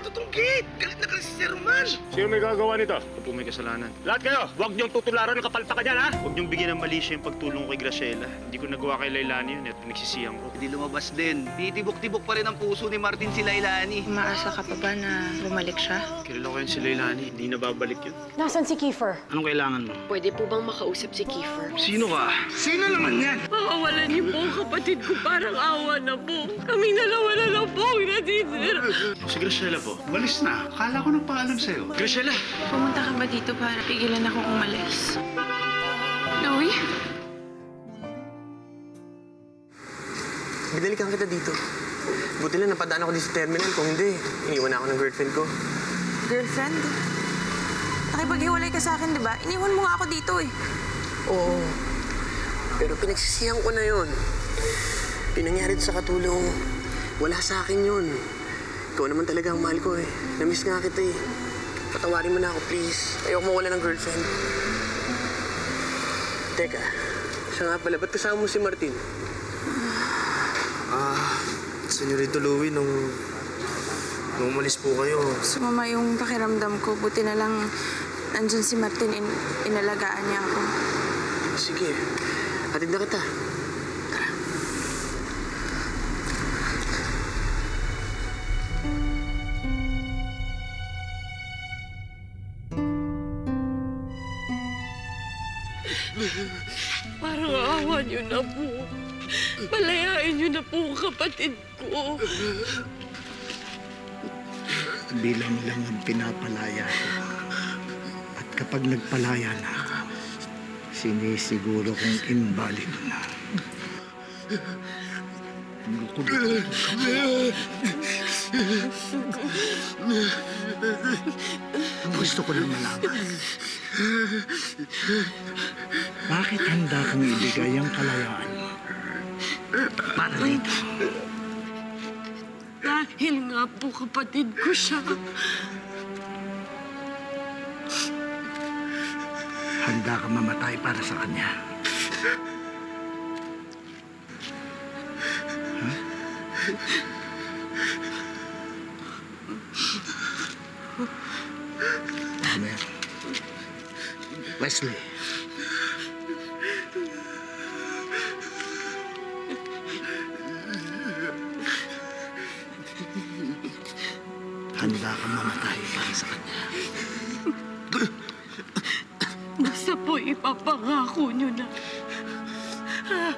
sarado tong gate. Galit na galit si Sir Roman. Sino may gagawa nito? Ako po may kasalanan. Lahat kayo, huwag niyong tutularan ng kapalpakan yan, ha? Huwag niyong bigyan ng mali siya yung pagtulong ko kay Graciela. Hindi ko nagawa kay Lailani yun at pinagsisiyang ko. Hindi lumabas din. Titibok-tibok pa rin ang puso ni Martin si Lailani. Umaasa ka pa ba na bumalik siya? Kilala ko yun si Lailani. Hindi na babalik yun. Nasaan si Kiefer? Anong kailangan mo? Pwede po bang makausap si Kiefer? Sino ka? Sino naman yan? Pakawalan niyo po ang kapatid ko, parang awa na po. Kaming dalawa na lang po ang natitira. Si Graciela po. Walis na. Akala ko nagpaalam sa'yo. Graciela! Pumunta ka ba dito para pigilan ako umalis? Louie? Binalikan kita dito. Buti lang napadaan ako dito sa terminal. Kung hindi, iniwan ako ng girlfriend ko. Girlfriend? Nakipaghiwalay ka sa akin, di ba? Iniwan mo nga ako dito eh. Oo. Pero pinagsisihan ko na yun. Pinangyari sa katulong. Wala sa akin yun. Ikaw naman talaga ang mahal ko eh. Namiss nga kita eh. Patawarin mo na ako, please. Ayoko mawala ng girlfriend. Teka, siya nga pala. Ba't kasama mo si Martin? Senyorito Louie, nung umalis po kayo, Sumama yung pakiramdam ko. Buti na lang nandyan si Martin. Inalagaan niya ako. Sige, hatid na kita. Tara. Parang awa niyo na po. Palayain niyo na po ang kapatid ko. Bilang lang ang pinapalaya ko. At kapag nagpalaya na ako, sinisiguro kong invalid na. Gusto ko lang malaman. Bakit handa kang ibigay ang kalayaan mo? Para dito. Dahil nga po kapatid ko siya. Handa ka mamatay para sa kanya. Huh? Amen. Wesley. Handa ka mamatay para sa kanya. Basta po ipapangako niyo na.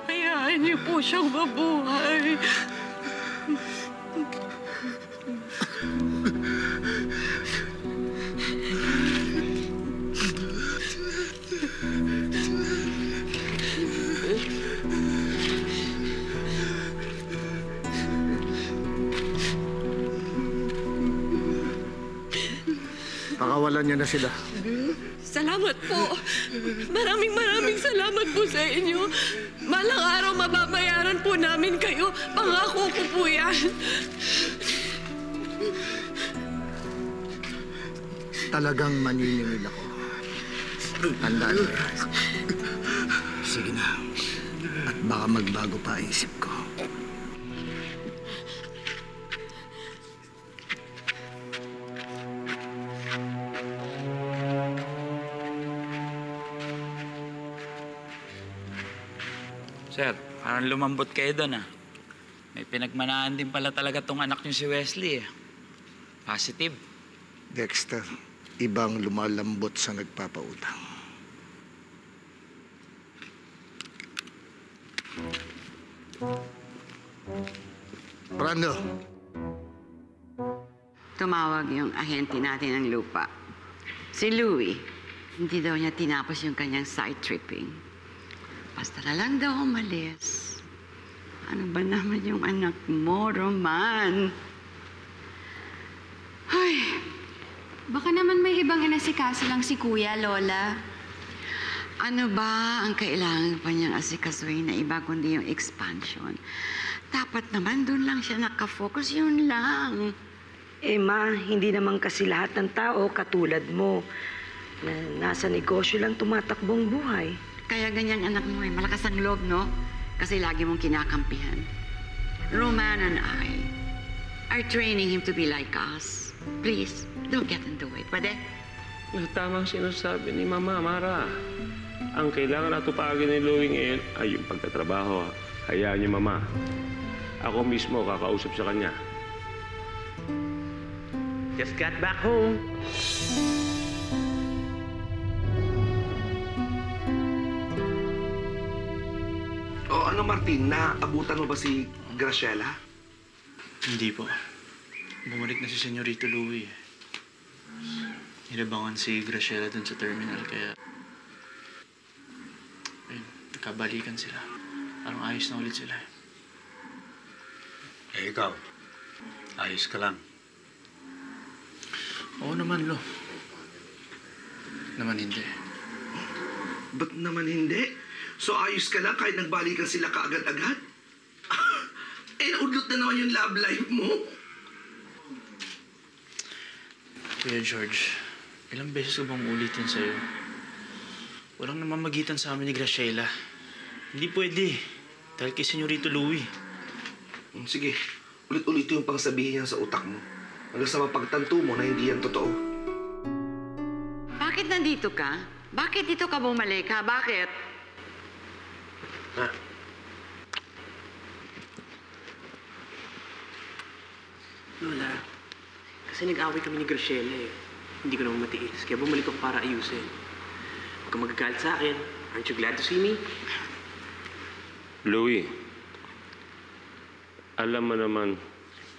Hayaan niyo po siyang mabuhay. Pakawalan niyo na sila. Salamat po. Maraming salamat po sa inyo. Malang araw mababayaran po namin kayo. Pangako ko po yan. Talagang maniningil ako. Tandaan mo yan. Sige na. At baka magbago pa ang isip ko. Sir, parang lumambot kayo doon, ah. May pinagmanahan din pala talaga tong anak niyo si Wesley, eh. Positive. Dexter, ibang lumalambot sa nagpapautang. Brando. Tumawag yung ahente natin ng lupa. Si Louie, hindi daw niya tinapos yung kanyang side tripping. Basta na lang daw umalis. Ano ba naman yung anak mo, Roman? Ay, baka naman may ibang inasikaso lang si Kuya, Lola. ano ba ang kailangan pa niyang asikasuhin na iba kundi yung expansion? Dapat naman doon lang siya nakafocus, yun lang. Eh, Ma, hindi naman kasi lahat ng tao katulad mo na nasa negosyo lang tumatakbong buhay. Kaya ganyang anak mo eh, malakas ang loob, no? Kasi lagi mong kinakampihan. Roman and I are training him to be like us. Please, don't get in the way. Pwede? Tamang sinasabi ni Mama Mara. Ang kailangan atupagin ni Louie ngayon ay yung pagtatrabaho. Hayaan niyo, Mama. Ako mismo kakausap sa kanya. Just got back home. O ano Martin, naabutan mo ba si Graciela? Hindi po. Bumalik na si Senyorito Louie. Nilabangan si Graciela dun sa terminal, kaya... ayun, nagkabalikan sila. Parang ayos na ulit sila. Eh, ikaw. Ayos ka lang. Oo naman, Lo. Naman hindi. Ba't naman hindi? So ayos ka lang kahit nagbalikan sila kaagad-agad? Eh, naudlot na naman yung love life mo. Kuya George, ilang beses ko bang ulitin sa'yo? Walang namamagitan sa amin ni Graciela. Hindi pwede. Dahil kay Senyorito Louie. Sige, ulit-ulit yung pangsabihin yan sa utak mo. Hanggang sa mapagtanto mo na hindi yan totoo. Bakit nandito ka? Bakit dito ka bumalik, ha? Bakit? Ha? Lola, kasi nag-away kami ni Graciela eh. Hindi ko naman matiis, kaya bumalik ako para ayusin. Huwag kang magagalit sa akin. Aren't you glad to see me? Louie, alam mo naman,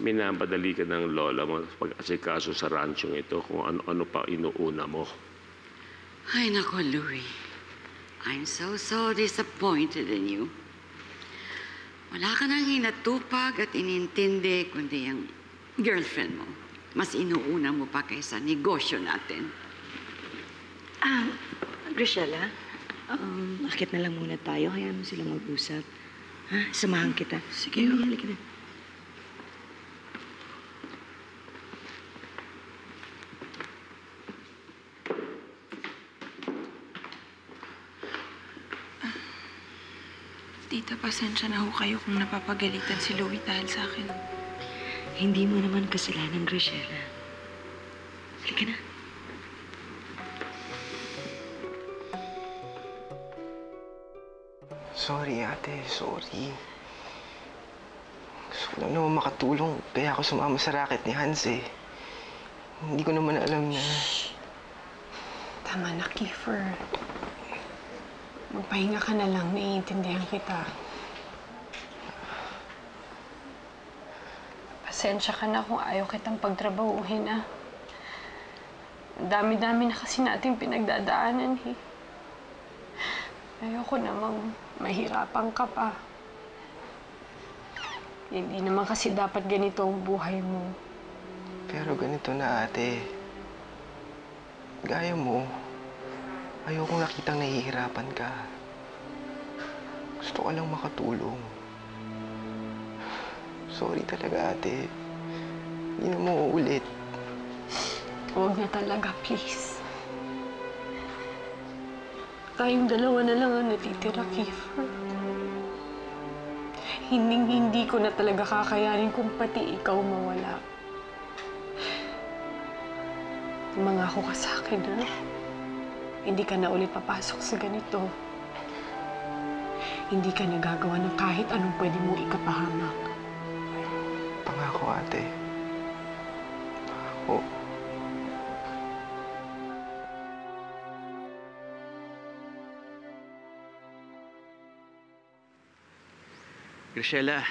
minamadali ka ng lola mo pag-asikaso sa ranchong ito kung ano-ano pa inuuna mo. Ay, nako, Louie. I'm so disappointed in you. Wala ka nang hinatupag at inintindi, kundi ang girlfriend mo. Mas inuuna mo pa kaysa negosyo natin. Graciela, akit na lang muna tayo. Hayaan mo sila mag-usap. Ha? Samahan kita. Sige, halika na. Tita, pasensya na ho kayo kung napapagalitan si Louie dahil sa akin. Hindi mo naman kasalanan, Graciela. Halika na. Sorry, ate. Sorry. Gusto ko lang naman makatulong. Kaya ako sumama sa racket ni Hans eh. Hindi ko naman alam na... Tama na, Kiefer. Magpahinga ka na lang. Naiintindihan kita. Pasensya ka na kung ayaw kitang pagtrabahuhin, ah. Dami-dami na kasi natin pinagdadaanan, eh. Ayoko namang mahirapan ka pa. Hindi naman kasi dapat ganito ang buhay mo. Pero ganito na, ate. Gaya mo. Ayokong nakitang nahihirapan ka. Gusto ko lang makatulong. Sorry talaga, ate. Hindi na mo uulit. Huwag na talaga, please. Tayong dalawa na lang ang natitira, Kiefer. Hindi ko na talaga kakayanin kung pati ikaw mawala. Mangako ka sa akin, ha? Hindi ka na ulit papasok sa ganito. Hindi ka nagagawa ng kahit anong pwede mong ikapahamak. Pangako, ate. Pangako. Graciela,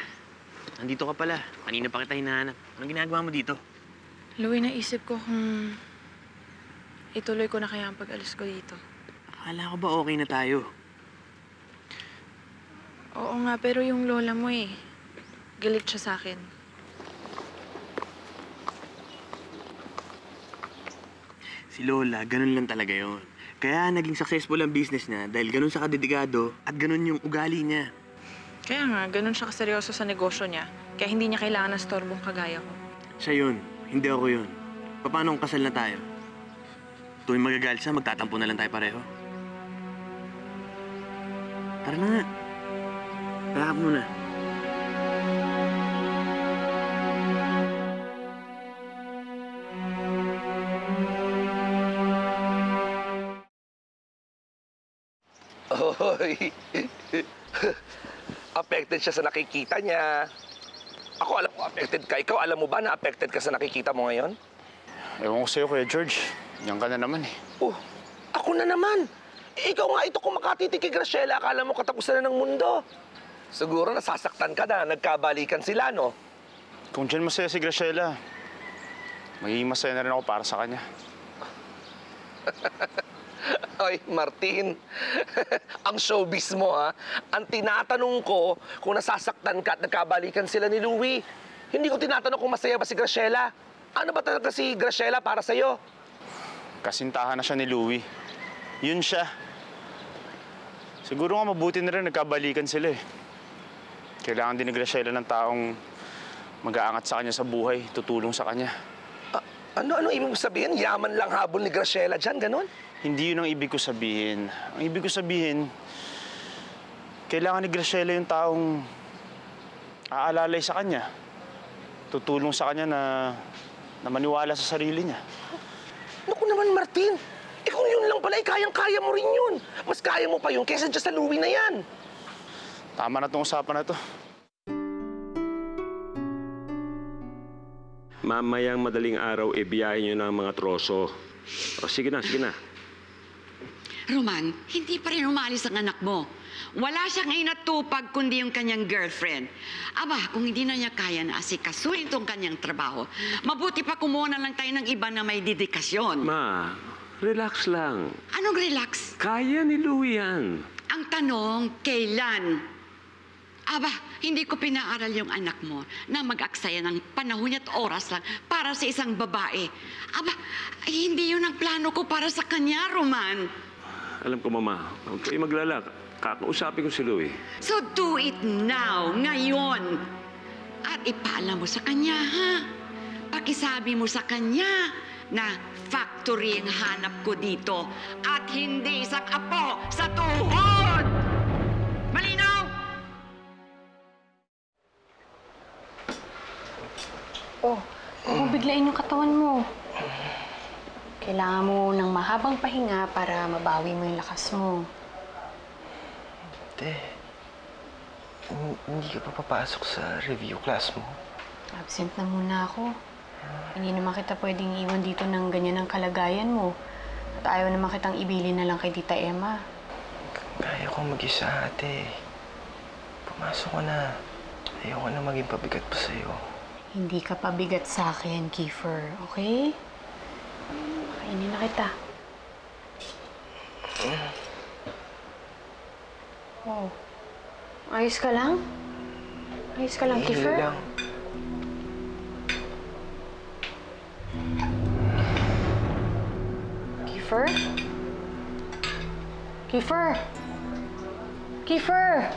nandito ka pala. Kanina pa kita hinahanap. Anong ginagawa mo dito? Louie, naisip ko kung ituloy ko na kaya ang pag-alis ko dito. Akala ko ba okay na tayo? Oo nga, pero yung lola mo eh. Galit siya sa akin. Si Lola, ganun lang talaga yon. Kaya naging successful ang business niya dahil ganun siya kadedikado at ganun yung ugali niya. Kaya nga, ganun siya kaseryoso sa negosyo niya. Kaya hindi niya kailangan ng storbong kagaya ko. Siya yun, hindi ako yun. Paano kung kasal na tayo? Tuwing magagalit siya, magtatampo na lang tayo pareho. Tara na nga. Pakap muna. Hoy. Affected siya sa nakikita niya. Ako alam ko affected ka. Ikaw alam mo ba na affected ka sa nakikita mo ngayon? Ewan ko sa'yo, Kuya George. Yan ka na naman eh. Oh, ako na naman. Ikaw nga ito kung makatitig kay Graciela, akala mo katapusan na ng mundo. Siguro nasasaktan ka na, nagkabalikan sila, no? Kung dyan masaya si Graciela, magiging masaya na rin ako para sa kanya. Ay, Martin, ang showbiz mo, ha? Ang tinatanong ko kung nasasaktan ka at nagkabalikan sila ni Louie. Hindi ko tinatanong kung masaya ba si Graciela. Ano ba talaga si Graciela para sa'yo? Kasintahan na siya ni Louie. Yun siya. Siguro nga mabuti na rin nagkabalikan sila eh. Kailangan din ni Graciela ng taong mag-aangat sa kanya sa buhay, tutulong sa kanya. Ano ibig mo sabihin? Yaman lang habol ni Graciela dyan, ganon? Hindi yun ang ibig ko sabihin. Ang ibig ko sabihin, kailangan ni Graciela yung taong aalalay sa kanya. Tutulong sa kanya na maniwala sa sarili niya. Naku naman, Martin. Kung yun lang pala, kayang-kaya mo rin yun. Mas kaya mo pa yun kaysa dyan sa Louie na yan. Tama na itong usapan na to. Mamayang madaling araw, ibiyahin nyo ng mga troso. O, sige na, sige na. Roman, hindi pa rin umalis ang anak mo. Wala siyang inatupag kundi yung kanyang girlfriend. Aba, kung hindi na niya kaya na asikasuhin itong kanyang trabaho, mabuti pa kumuha na lang tayo ng iba na may dedikasyon. Ma, relax lang. Anong relax? Kaya ni Louie yan. Ang tanong, kailan? Aba, hindi ko pinaaral yung anak mo na mag-aksaya ng panahon at oras lang para sa isang babae. Aba, ay, hindi yun ang plano ko para sa kanya, Roman. Alam ko, Mama. Huwag kayo maglalak. Kakausapin ko si Louie. So do it now, ngayon. At ipaalam mo sa kanya, ha? Pakisabi mo sa kanya na factory ang hanap ko dito at hindi isang apo sa tuhod! Malinaw? Oh, biglain yung katawan mo. Kailangan mo ng mahabang pahinga para mabawi mo yung lakas mo. Te, hindi ka pa papasok sa review class mo? Absent na muna ako. Hindi naman kita pwedeng iwan dito ng ganyan ang kalagayan mo. At ayaw naman kitang ibili na lang kay Tita Emma. Kaya ko mag-isa, ate. Pumasok ko na. Ayoko na maging pabigat pa sa'yo. Hindi ka pabigat sa akin, Kiefer. Okay? Kainin na kita. Oh. Ayos ka lang? Ayos ka lang, Kiefer? lang. Kiefer? Kiefer? Kiefer!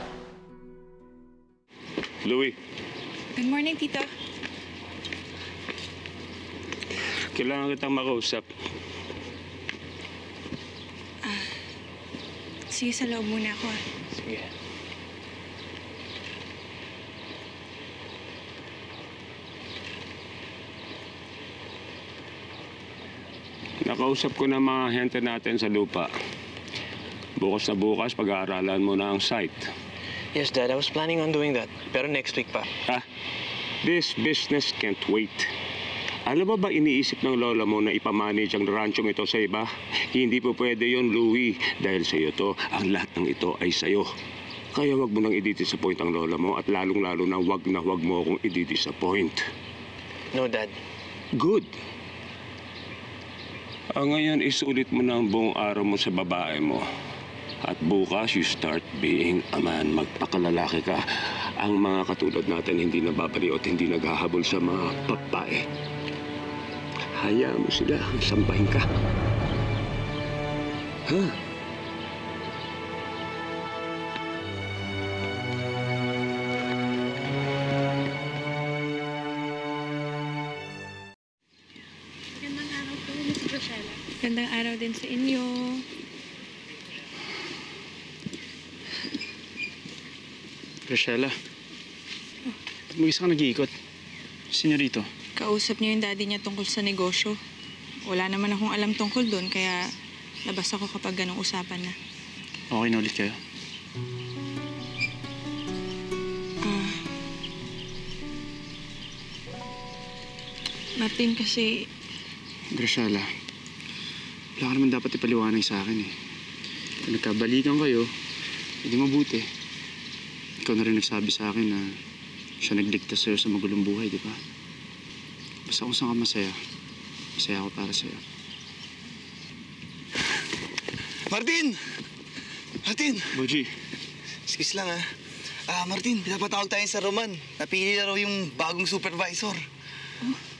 Louie, Good morning, Tito. kailangan kitang makausap. Sige, sa loob muna ako. Sige. Nakausap ko na mga hente natin sa lupa. Bukas na bukas, pag-aaralan mo na ang site. Yes, Dad. I was planning on doing that. Pero next week pa. This business can't wait. Alam mo ba iniisip ng lola mo na ipamanage ang ranchong ito sa iba? Hindi po pwede yon, Louie. Dahil sa'yo to, ang lahat ng ito ay sa'yo. Kaya wag mo nang i-disappoint ang lola mo at lalong-lalo na wag mo akong i-disappoint. No, Dad. Good. Ngayon, isulit mo na ang buong araw mo sa babae mo. At bukas, you start being a man. Magpakalalaki ka. Ang mga katulad natin hindi nababaliw at hindi naghahabol sa mga babae. Hayaan mo sila. Sambahin ka. Ha? Magandang araw po, Miss Graciela. Magandang araw din sa inyo. Graciela, mag-isa ka nag-iikot. Sino rito? Kausap niyo yung daddy niya tungkol sa negosyo. Wala naman akong alam tungkol doon, kaya labas ako kapag ganong usapan na. Okay na ulit kayo? Martin, kasi Graciela, wala ka naman dapat ipaliwanag sa akin eh. Kung nagkabalikan kayo, hindi mabuti. Ikaw na rin nagsabi sa akin na siya nagligtas sa'yo sa magulong buhay, di ba? Basta kung saan ka masaya, masaya ako para sa'yo. Martin! Martin! Boji. Excuse lang Martin, pinapatawag tayo sa Roman. Napili na raw yung bagong supervisor.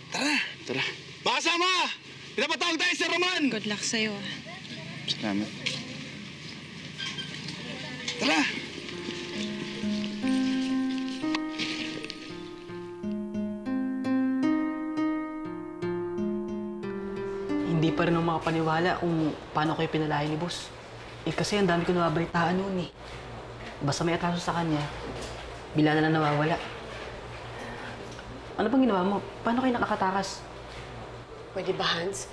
Tara! Tara. Mga kasama! Pinapatawag tayo sa Roman! good luck sa'yo. Salamat. Tara! Hindi pa rin ako makapaniwala kung paano kayo pinalayan ni boss. Kasi ang dami ko nababalitaan noon eh. Basta may atraso sa kanya, bila na lang nawawala. Ano bang ginawa mo? Paano kayo nakakatakas? Pwede ba, Hans?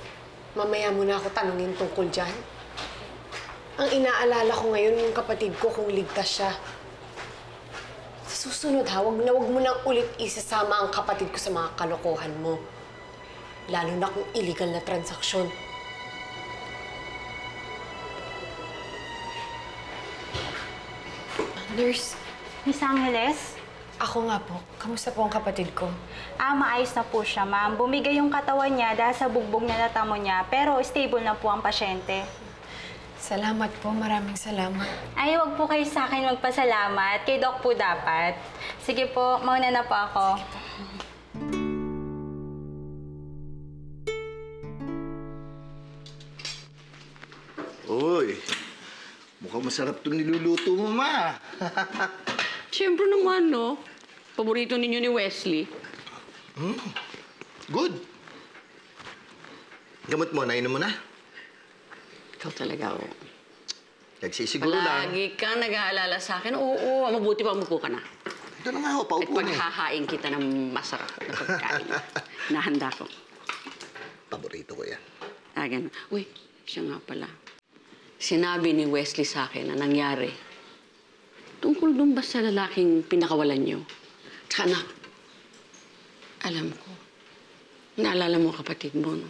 Mamaya mo na ako tanungin tungkol dyan. Ang inaalala ko ngayon yung kapatid ko kung ligtas siya. Sa susunod ha, wag mo nang ulit isasama ang kapatid ko sa mga kalokohan mo. Lalo na kung illegal na transaksyon. Nurse. Miss Angeles? Ako nga po. Kamusta po ang kapatid ko? Maayos na po siya, ma'am. Bumigay yung katawan niya dahil sa bugbog na natamo niya, pero stable na po ang pasyente. Salamat po. Maraming salamat. Ay, wag po kayo sa akin magpasalamat. Kay Doc po dapat. Sige po, mauna na po ako. Uy, mukhang masarap itong niluluto mo, ma. Siyempre naman, no? Paborito ninyo ni Wesley. Good. Gamot mo, nainom mo na? Ikaw talaga, oh. Nagsisiguro lang. Palagi kang nag-aalala sa akin. Oo, mabuti pa umupo ka na. Ito na nga ho, paupo At na eh. paghahain kita ng masarap na pagkain. Nahanda ko. Paborito ko yan. Ganun. Uy, siya nga pala. Sinabi ni Wesley sa akin na nangyari tungkol doon ba sa lalaking pinakawalan niyo. Tsaka anak, alam ko, naalala mo kapatid mo, no?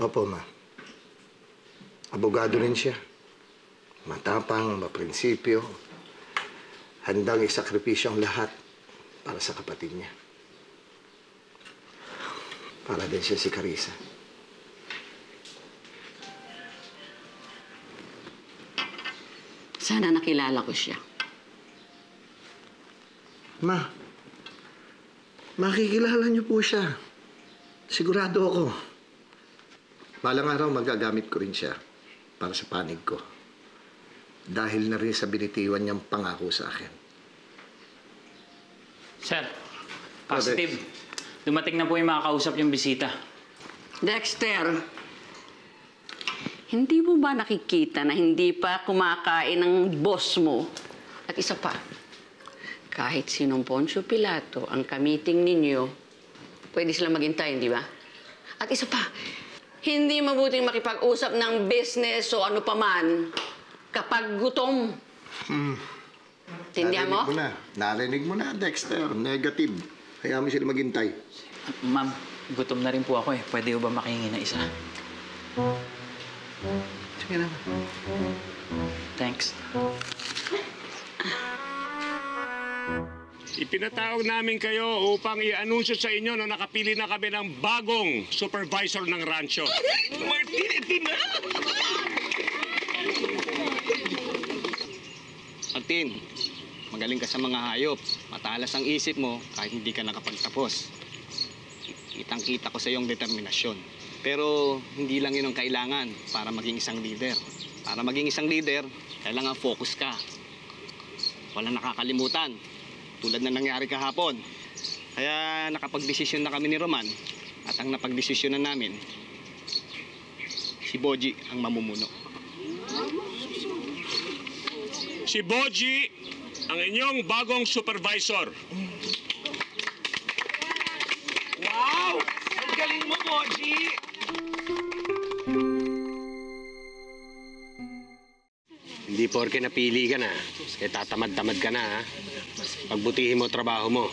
Opo, ma. Abogado rin siya. Matapang, maprinsipyo. Handang isakripisyo ang lahat para sa kapatid niya. Para din siya si Carissa. Sana nakilala ko siya. Ma, makikilala niyo po siya. Sigurado ako. Balang araw magagamit ko rin siya para sa panig ko. Dahil na rin sa binitiwan niyang pangako sa akin. Sir, positive. Dumating na po yung makakausap yung bisita. Dexter, hindi mo ba nakikita na hindi pa kumakain ng boss mo? At isa pa, kahit sinong Poncio Pilato ang kamiting ninyo, pwede silang maghintay, di ba? At isa pa, hindi mabuting makipag-usap ng business o ano paman kapag gutom. Tindihan mo? Narinig mo na, Dexter. Negative. Kaya mo sila maghintay. Ma'am, gutom na rin po ako eh. Pwede ba makihingi na isa? Sige na. Thanks. Ipinatawag namin kayo upang i-anunsyo sa inyo na nakapili na kami ng bagong supervisor ng rancho. Martin, ito na! Martin, magaling ka sa mga hayop. Matalas ang isip mo kahit hindi ka nakapagtapos. Kitang-kita ko sa iyong determinasyon. Pero hindi lang yun ang kailangan para maging isang leader. Para maging isang leader, kailangan focus ka. Walang nakakalimutan. Tulad na nangyari kahapon. Kaya nakapag-desisyon na kami ni Roman at ang napag-desisyonan namin, si Boji ang mamumuno. Si Boji, ang inyong bagong supervisor. Wow! Ang galing mo, Boji! Hindi porke napili ka na, kaya tatamad-tamad ka na, ha? Pagbutihin mo trabaho mo.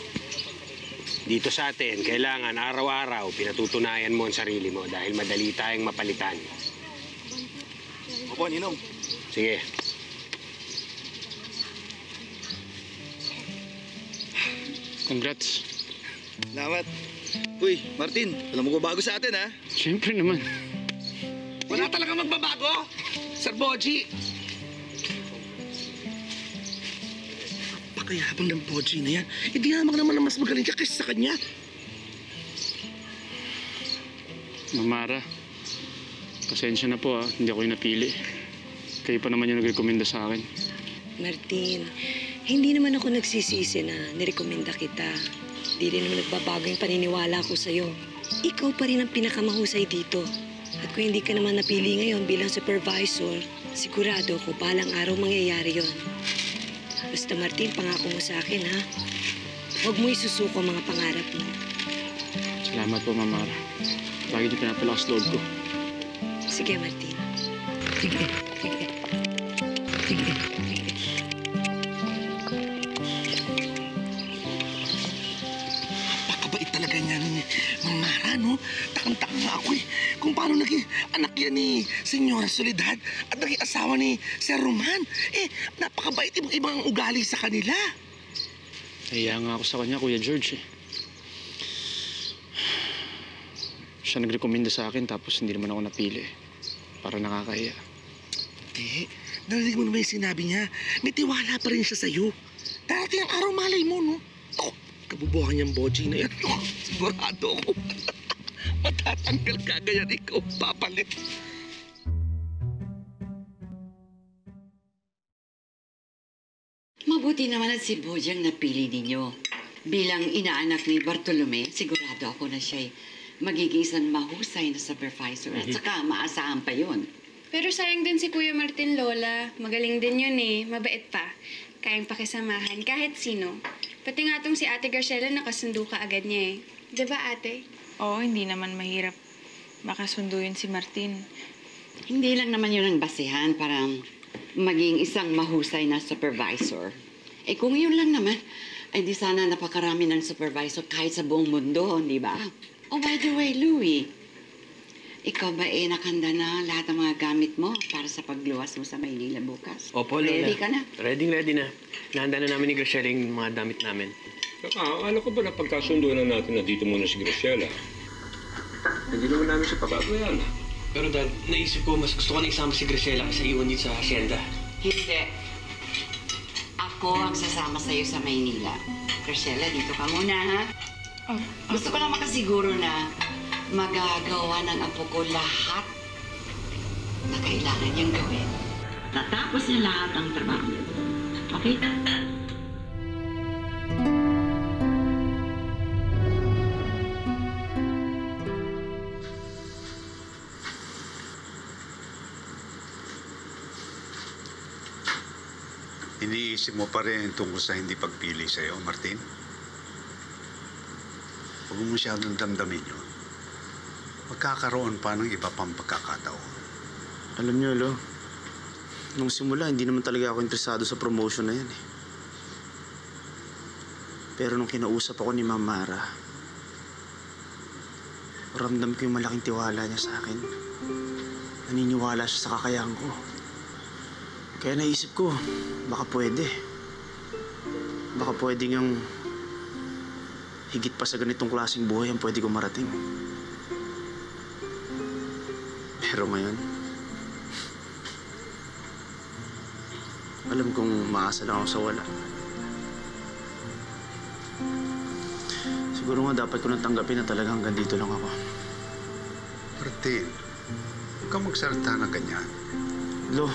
Dito sa atin, kailangan araw-araw pinatutunayan mo ang sarili mo dahil madali tayong mapalitan. Opo, Ninong. Sige. Congrats. Salamat. Uy, Martin, alam mo bago sa atin, ha? Siyempre naman. Wala talaga magbabago, Sir Boji. Napakayabang ng Boji na yan. Hindi naman na mas magaling ka kaysa sa kanya. Mamara, pasensya na po hindi ako yung napili. Kayo pa naman yung nagrekomenda sa akin. Martin, hindi naman ako nagsisisi na nirekomenda kita. Di rin naman nagbabago yung paniniwala ko sa'yo. Ikaw pa rin ang pinakamahusay dito. At kung hindi ka naman napili ngayon bilang supervisor, sigurado ko balang araw mangyayari yon. Basta Martin, pangako mo sa akin, ha? Huwag mo isusuko ang mga pangarap mo. Salamat po, Mamara. Lagi niyo pinapalakas loob ko. Sige, Martin. Sige. Napakabait talaga niya ni Mamara, no? Takang-taka nga ako eh. Kung paano naging anak yan ni Senyora Soledad at naging asawa ni Sir Roman. Napakabait, ibang ugali sa kanila. Nahiya nga ako sa kanya, Kuya George, eh. Siya nagrekomenda sa akin tapos hindi naman ako napili. Para nakakahiya. Hindi. Narinig mo naman yung sinabi niya. May tiwala pa rin siya sa'yo. Darating ang araw, malay mo, no? Ako, kabubuhan niyang Boji na yan. Sigurado ako. Matatanggal ka ganyan, ikaw papalit. Mabuti naman at si Boji ang napili ninyo. Bilang inaanak ni Bartolome, sigurado ako na siya'y magiging isang mahusay na supervisor at saka maasahan pa yun. Pero sayang din si Kuya Martin, Lola. Magaling din yun eh. Mabait pa. Kayang pakisamahan kahit sino. Pati nga tong si Ate Graciela nakasundo ka agad niya eh. Diba, Ate? Oo, hindi naman mahirap makasundo yun si Martin. Hindi lang naman yun ang basehan para maging isang mahusay na supervisor. Eh kung yun lang naman, ay di sana napakarami ng supervisor kahit sa buong mundo, di ba? Oh, by the way, Louie, ikaw ba nakanda na lahat ng mga gamit mo para sa pagluwas mo sa Maynila bukas? Opo, Lola. Ready ka na? Ready na. Nahanda na namin ni Graciela yung mga damit namin. Akala ko ba na pagkasundo na natin na dito muna si Graciela? Hindi naman namin siya pababayaan. Pero Dad, naisip ko mas gusto ko na isama si Graciela kaysa iwan dito sa hacienda. Hindi. Ako ang sasama sa'yo sa Maynila. Graciela, dito ka muna, ha? Gusto ko lang makasiguro na magagawa ng apo ko lahat na kailangan niyang gawin. Tatapos niya lahat ang trabaho niya. Okay? Iniisip mo pa rin tungkol sa hindi pagpili sa'yo, Martin? Huwag mo masyadong damdamin yun. Magkakaroon pa ng iba pang pagkakataon. Alam niyo, Lo, nung simula, hindi naman talaga ako interesado sa promotion na yan, eh. Pero nung kinausap ako ni Mamara, ramdam ko yung malaking tiwala niya sa akin. Naniniwala siya sa kakayahan ko. Kaya naisip ko, baka pwede. Baka pwede ngang higit pa sa ganitong klaseng buhay ang pwede kong marating. Pero ngayon, alam kong maasa lang ako sa wala. Siguro nga dapat ko nang tanggapin na talagang hanggang dito lang ako. Martin, huwag kang magsalita na ganyan. Lo,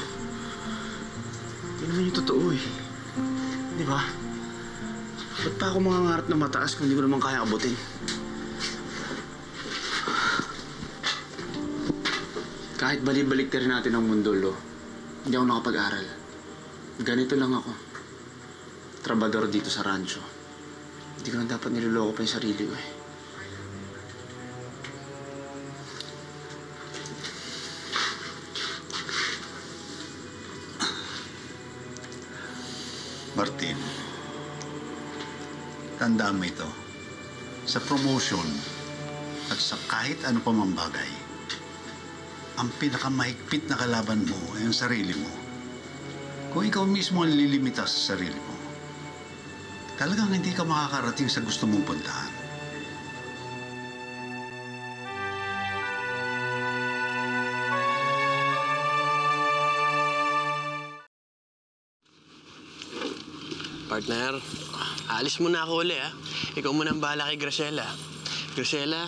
hindi naman yung totoo eh. Di ba? Ba't pa ako mangangarap na mataas kung hindi ko naman kaya abutin? Kahit balik-balik rin natin ang mundo, Lo, hindi ako nakapag-aral. Ganito lang ako. Trabador dito sa rancho. Hindi ko na dapat niloloko pa yung sarili ko eh. Martin, tandaan mo ito. Sa promotion at sa kahit ano pa mang bagay, ang pinakamahigpit na kalaban mo ay ang sarili mo. Kung ikaw mismo ang lilimita sa sarili mo, talagang hindi ka makakarating sa gusto mong puntahan. Partner, alis muna ako uli, ha? Ikaw muna ang bahala kay Graciela. Graciela,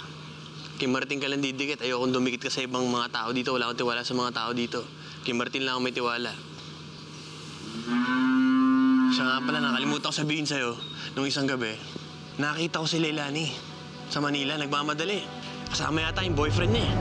kay Martin ka lang didikit. Ayokong dumikit ka sa ibang mga tao dito. Wala akong tiwala sa mga tao dito. Kay Martin lang ako may tiwala. Siya nga pala, nakalimutan ko sabihin sa'yo, nung isang gabi, nakita ko si Leilani sa Manila, nagmamadali. Kasama yata yung boyfriend niya, eh.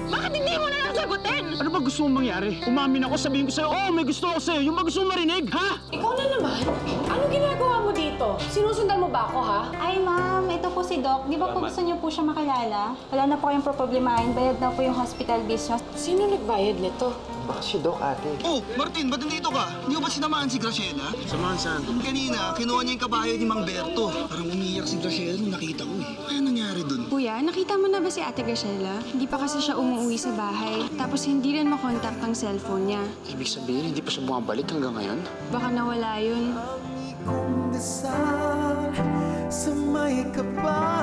Bakit hindi mo na lang sagutin? Ano ba gusto mong mangyari? Umamin ako, sabihin ko sa'yo, may gusto ako sa'yo. Yung ba gusto mong marinig, ha? Ikaw na naman? Ano ginagawa mo dito? Sinusundan mo ba ako, ha? Ay, ma'am, ito po si Doc. Di ba po gusto niyo po siya makilala? Wala na po kayong problemahin. Bayad na po yung hospital bills niyo. Sino nagbayad nito? Baka si Doc, ate. Oh, Martin, ba't nandito ka? Hindi ko ba sinamahan si Graciela? Samahan saan? Kanina, kinuha niya yung kabayo ni Mang Berto. Parang umiiyak si Graciela nung nakita ko eh. Ano nangyari dun? Kuya, nakita mo na ba si Ate Graciela? Hindi pa kasi siya umuwi sa bahay. Tapos hindi rin makontakt ang cellphone niya. Ibig sabihin, hindi pa siya bumabalik hanggang ngayon? Baka nawala yun. Sa may kapal